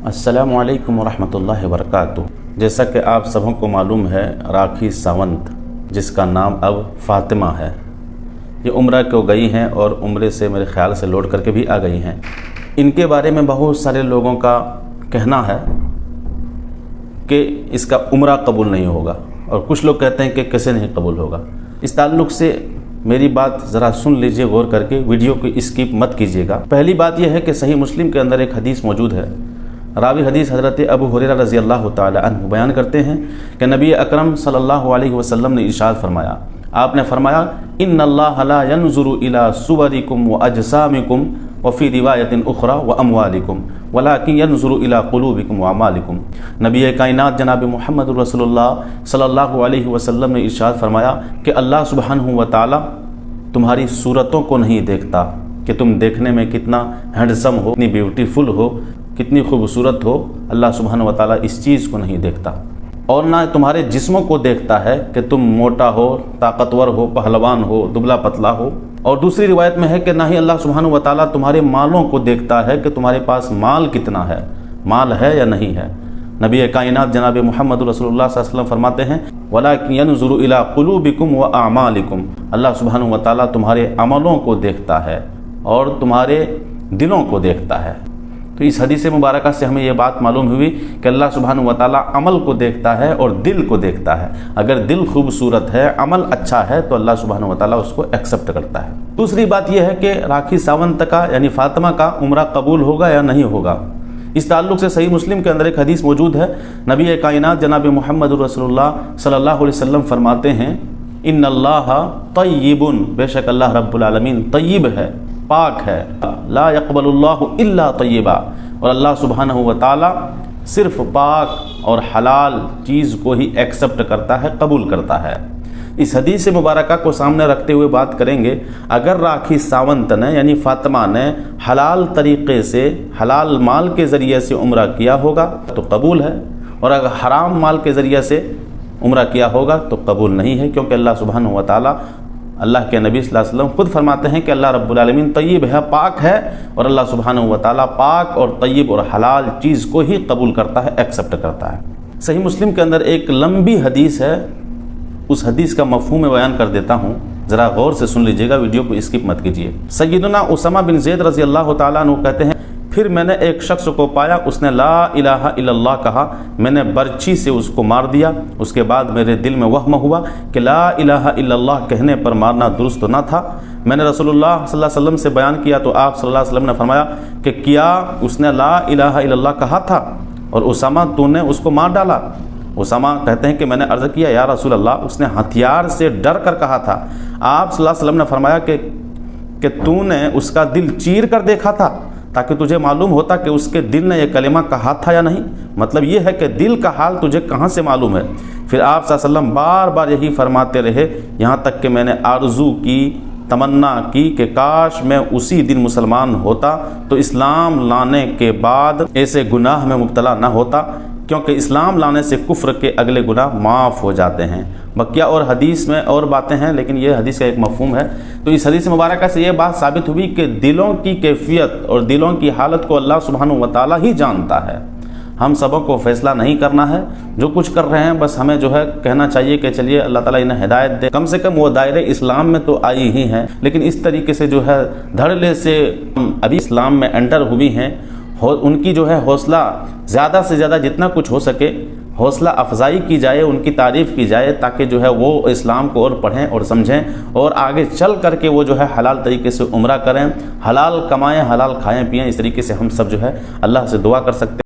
السلام علیکم ورحمۃ اللہ وبرکاتہ۔ جیسا کہ آپ سبوں کو معلوم ہے، راکھی ساونت جس کا نام اب فاطمہ ہے، یہ عمرہ کو گئی ہیں اور عمرے سے میرے خیال سے لوٹ کر کے بھی آ گئی ہیں۔ ان کے بارے میں بہت سارے لوگوں کا کہنا ہے کہ اس کا عمرہ قبول نہیں ہوگا، اور کچھ لوگ کہتے ہیں کہ کیسے نہیں قبول ہوگا۔ اس تعلق سے میری بات ذرا سن لیجئے غور کر کے، ویڈیو کو اسکپ مت کیجیے گا۔ پہلی بات یہ ہے کہ صحیح مسلم کے اندر ایک حدیث موجود ہے۔ راوی حدیث حضرت ابو ہریرہ رضی اللہ تعالی عنہ بیان کرتے ہیں کہ نبی اکرم صلی اللہ علیہ وسلم نے ارشاد فرمایا، آپ نے فرمایا ان اللہ لا ينظر الى صورکم واجسامکم وفی روایت اخری واموالکم ولکن ينظر الى قلوبکم واعمالکم۔ نبی کائنات جناب محمد رسول اللہ صلی اللہ علیہ وسلم نے ارشاد فرمایا کہ اللہ سبحانہ و تعالی تمہاری صورتوں کو نہیں دیکھتا کہ تم دیکھنے میں کتنا ہینڈسم ہو، کتنی بیوٹیفل ہو، کتنی خوبصورت ہو۔ اللہ سبحانہ و تعالیٰ اس چیز کو نہیں دیکھتا، اور نہ تمہارے جسموں کو دیکھتا ہے کہ تم موٹا ہو، طاقتور ہو، پہلوان ہو، دبلا پتلا ہو۔ اور دوسری روایت میں ہے کہ نہ ہی اللہ سبحانہ و تعالیٰ تمہارے مالوں کو دیکھتا ہے کہ تمہارے پاس مال کتنا ہے، مال ہے یا نہیں ہے۔ نبی کائنات جناب محمد رسول اللہ صلی اللہ علیہ وسلم فرماتے ہیں وَلَكِنْ يَنْظُرُ إِلَىٰ قُلُوبِكُمْ وَأَعْمَالِكُمْ۔ اللہ سبحانہ و تعالیٰ تمہارے عملوں کو دیکھتا ہے اور تمہارے دلوں کو دیکھتا ہے۔ تو اس حدیث مبارکہ سے ہمیں یہ بات معلوم ہوئی کہ اللہ سبحانہ و تعالیٰ عمل کو دیکھتا ہے اور دل کو دیکھتا ہے۔ اگر دل خوبصورت ہے، عمل اچھا ہے، تو اللہ سبحانہ و تعالیٰ اس کو ایکسیپٹ کرتا ہے۔ دوسری بات یہ ہے کہ راکھی ساونت کا یعنی فاطمہ کا عمرہ قبول ہوگا یا نہیں ہوگا۔ اس تعلق سے صحیح مسلم کے اندر ایک حدیث موجود ہے۔ نبی کائنات جناب محمد رسول اللہ صلی اللہ علیہ وسلم فرماتے ہیں ان اللہ طیب، بے شک اللہ رب العالمین طیب ہے، پاک ہے، لا يقبل اللہ الا طیبا، اور اللہ سبحانہ و تعالی صرف پاک اور حلال چیز کو ہی ایکسپٹ کرتا ہے، قبول کرتا ہے۔ اس حدیث مبارکہ کو سامنے رکھتے ہوئے بات کریں گے، اگر راکھی ساونت نے یعنی فاطمہ نے حلال طریقے سے، حلال مال کے ذریعے سے عمرہ کیا ہوگا تو قبول ہے، اور اگر حرام مال کے ذریعے سے عمرہ کیا ہوگا تو قبول نہیں ہے، کیونکہ اللہ سبحانہ و تعالیٰ، اللہ کے نبی صلی اللہ علیہ وسلم خود فرماتے ہیں کہ اللہ رب العالمین طیب ہے، پاک ہے، اور اللہ سبحانہ و تعالیٰ پاک اور طیب اور حلال چیز کو ہی قبول کرتا ہے، ایکسپٹ کرتا ہے۔ صحیح مسلم کے اندر ایک لمبی حدیث ہے، اس حدیث کا مفہوم میں بیان کر دیتا ہوں، ذرا غور سے سن لیجئے گا، ویڈیو کو اسکپ مت کیجیے۔ سیدنا اسامہ بن زید رضی اللہ تعالیٰ عنہ کہتے ہیں پھر میں نے ایک شخص کو پایا، اس نے لا الہ الا اللہ کہا، میں نے برچھی سے اس کو مار دیا، اس کے بعد میرے دل میں وہم ہوا کہ لا الہ الا اللہ کہنے پر مارنا درست نہ تھا۔ میں نے رسول اللہ صلی اللہ علیہ وسلم سے بیان کیا تو آپ صلی اللہ علیہ وسلم نے فرمایا کہ کیا اس نے لا الہ الا اللہ کہا تھا اور اسامہ تو نے اس کو مار ڈالا؟ اسامہ کہتے ہیں کہ میں نے عرض کیا یا رسول اللہ، اس نے ہتھیار سے ڈر کر کہا تھا۔ آپ صلی اللہ علیہ وسلم نے فرمایا کہ تو نے اس کا دل چیر کر دیکھا تھا تاکہ تجھے معلوم ہوتا کہ اس کے دل نے یہ کلمہ کہا تھا یا نہیں۔ مطلب یہ ہے کہ دل کا حال تجھے کہاں سے معلوم ہے؟ پھر آپ صلی اللہ علیہ وسلم بار بار یہی فرماتے رہے، یہاں تک کہ میں نے آرزو کی، تمنا کی کہ کاش میں اسی دن مسلمان ہوتا تو اسلام لانے کے بعد ایسے گناہ میں مبتلا نہ ہوتا، کیونکہ اسلام لانے سے کفر کے اگلے گناہ معاف ہو جاتے ہیں۔ بقیہ اور حدیث میں اور باتیں ہیں، لیکن یہ حدیث کا ایک مفہوم ہے۔ تو اس حدیث مبارکہ سے یہ بات ثابت ہوئی کہ دلوں کی کیفیت اور دلوں کی حالت کو اللہ سبحانہ و تعالیٰ ہی جانتا ہے۔ ہم سبوں کو فیصلہ نہیں کرنا ہے، جو کچھ کر رہے ہیں بس ہمیں جو ہے کہنا چاہیے کہ چلیے اللہ تعالیٰ انہیں ہدایت دے، کم سے کم وہ دائرے اسلام میں تو آئی ہی ہیں، لیکن اس طریقے سے جو ہے دھڑلے سے ابھی اسلام میں انٹر ہوئی ہیں، ان کی جو ہے حوصلہ زیادہ سے زیادہ جتنا کچھ ہو سکے حوصلہ افزائی کی جائے، ان کی تعریف کی جائے، تاکہ جو ہے وہ اسلام کو اور پڑھیں اور سمجھیں، اور آگے چل کر کے وہ جو ہے حلال طریقے سے عمرہ کریں، حلال کمائیں، حلال کھائیں پئیں۔ اس طریقے سے ہم سب جو ہے اللہ سے دعا کر سکتے ہیں۔